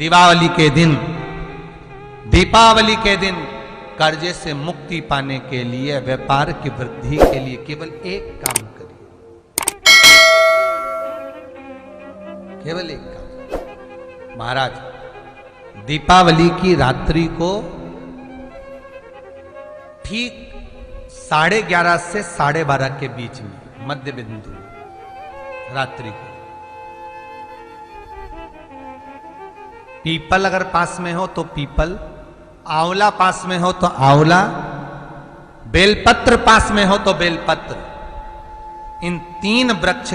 दीपावली के दिन कर्जे से मुक्ति पाने के लिए, व्यापार की वृद्धि के लिए केवल एक काम करिए, केवल एक काम। महाराज, दीपावली की रात्रि को ठीक 11:30 से 12:30 के बीच में, मध्य बिंदु रात्रि को, पीपल अगर पास में हो तो पीपल, आंवला पास में हो तो आंवला, बेलपत्र पास में हो तो बेलपत्र, इन 3 वृक्ष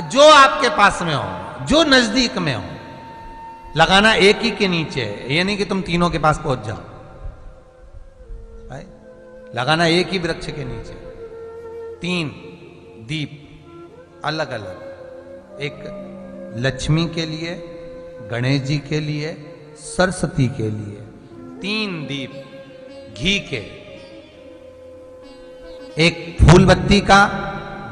जो आपके पास में हो, जो नजदीक में हो, लगाना एक ही के नीचे है। ये नहीं कि तुम तीनों के पास पहुंच जाओ, लगाना एक ही वृक्ष के नीचे। 3 दीप अलग अलग, एक लक्ष्मी के लिए, गणेश जी के लिए, सरस्वती के लिए। 3 दीप घी के, एक फूल बत्ती का,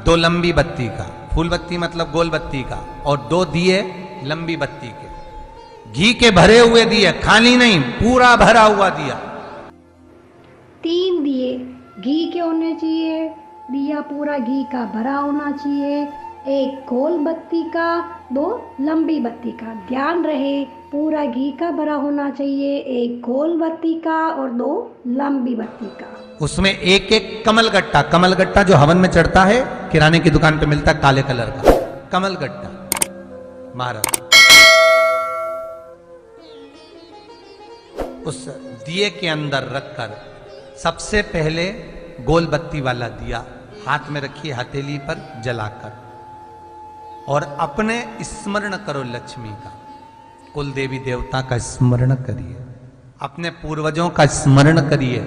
2 लंबी बत्ती का, फूल बत्ती मतलब गोल बत्ती का, और 2 दिए लंबी बत्ती के, घी के भरे हुए दिए, खाली नहीं, पूरा भरा हुआ दिया। 3 दिए घी के होने चाहिए, दिया पूरा घी का भरा होना चाहिए, एक गोल बत्ती का, 2 लंबी बत्ती का। ध्यान रहे पूरा घी का भरा होना चाहिए, एक गोल बत्ती का और 2 लंबी बत्ती का। उसमें एक एक कमलगट्टा, कमलगट्टा जो हवन में चढ़ता है, किराने की दुकान पे मिलता है काले कलर का कमलगट्टा, महाराज उस दिए के अंदर रखकर सबसे पहले गोल बत्ती वाला दिया हाथ में रखिए, हथेली पर जलाकर, और अपने स्मरण करो लक्ष्मी का, कुल देवी देवता का स्मरण करिए, अपने पूर्वजों का स्मरण करिए,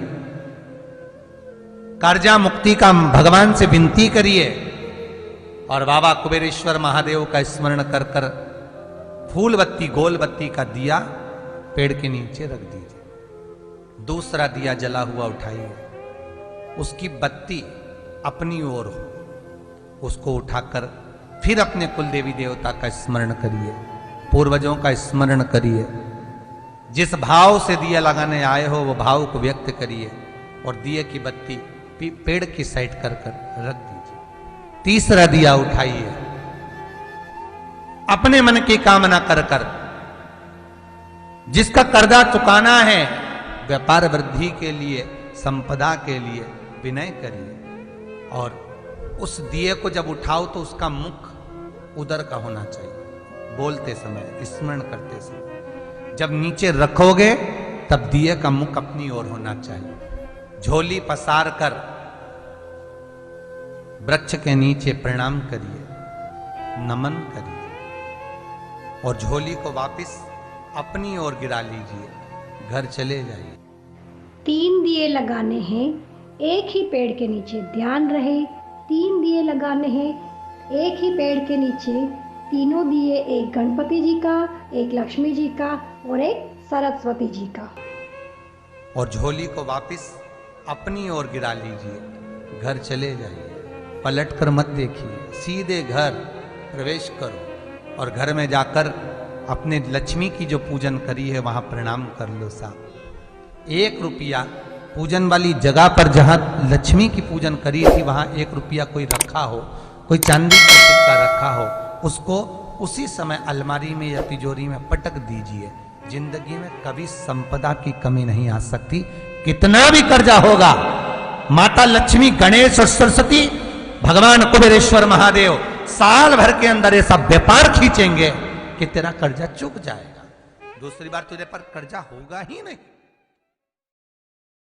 कर्जा मुक्ति का भगवान से विनती करिए, और बाबा कुबेरेश्वर महादेव का स्मरण कर कर फूल बत्ती गोल बत्ती का दिया पेड़ के नीचे रख दीजिए। दूसरा दिया जला हुआ उठाइए, उसकी बत्ती अपनी ओर हो, उसको उठाकर फिर अपने कुल देवी देवता का स्मरण करिए, पूर्वजों का स्मरण करिए, जिस भाव से दिया लगाने आए हो वो भाव को व्यक्त करिए, और दिए की बत्ती पेड़ की साइड कर कर रख दीजिए। तीसरा दिया उठाइए, अपने मन की कामना कर कर, जिसका कर्जा चुकाना है, व्यापार वृद्धि के लिए, संपदा के लिए विनय करिए, और उस दिए को जब उठाओ तो उसका मुख उधर का होना चाहिए, बोलते समय, स्मरण करते समय। जब नीचे रखोगे तब दिए का मुख अपनी ओर होना चाहिए। झोली पसार कर वृक्ष के नीचे प्रणाम करिए, नमन करिए, और झोली को वापस अपनी ओर गिरा लीजिए, घर चले जाइए। 3 दिए लगाने हैं एक ही पेड़ के नीचे, ध्यान रहे 3 दिए लगाने हैं एक ही पेड़ के नीचे। तीनों दिए, एक गणपति जी का, एक लक्ष्मी जी का और एक सरस्वती जी का। और झोली को वापस अपनी ओर गिरा लीजिए, घर चले जाइए, पलट कर मत देखिए, सीधे घर प्रवेश करो, और घर में जाकर अपने लक्ष्मी की जो पूजन करी है वहां प्रणाम कर लो साहब। 1 रुपया पूजन वाली जगह पर जहां लक्ष्मी की पूजन करी थी वहां 1 रुपया कोई रखा हो, कोई चांदी का सिक्का रखा हो, उसको उसी समय अलमारी में या तिजोरी में पटक दीजिए। जिंदगी में कभी संपदा की कमी नहीं आ सकती, कितना भी कर्जा होगा, माता लक्ष्मी, गणेश और सरस्वती, भगवान कुबेरेश्वर महादेव साल भर के अंदर ऐसा व्यापार खींचेंगे कि तेरा कर्जा चुक जाएगा, दूसरी बार तुझे पर कर्जा होगा ही नहीं।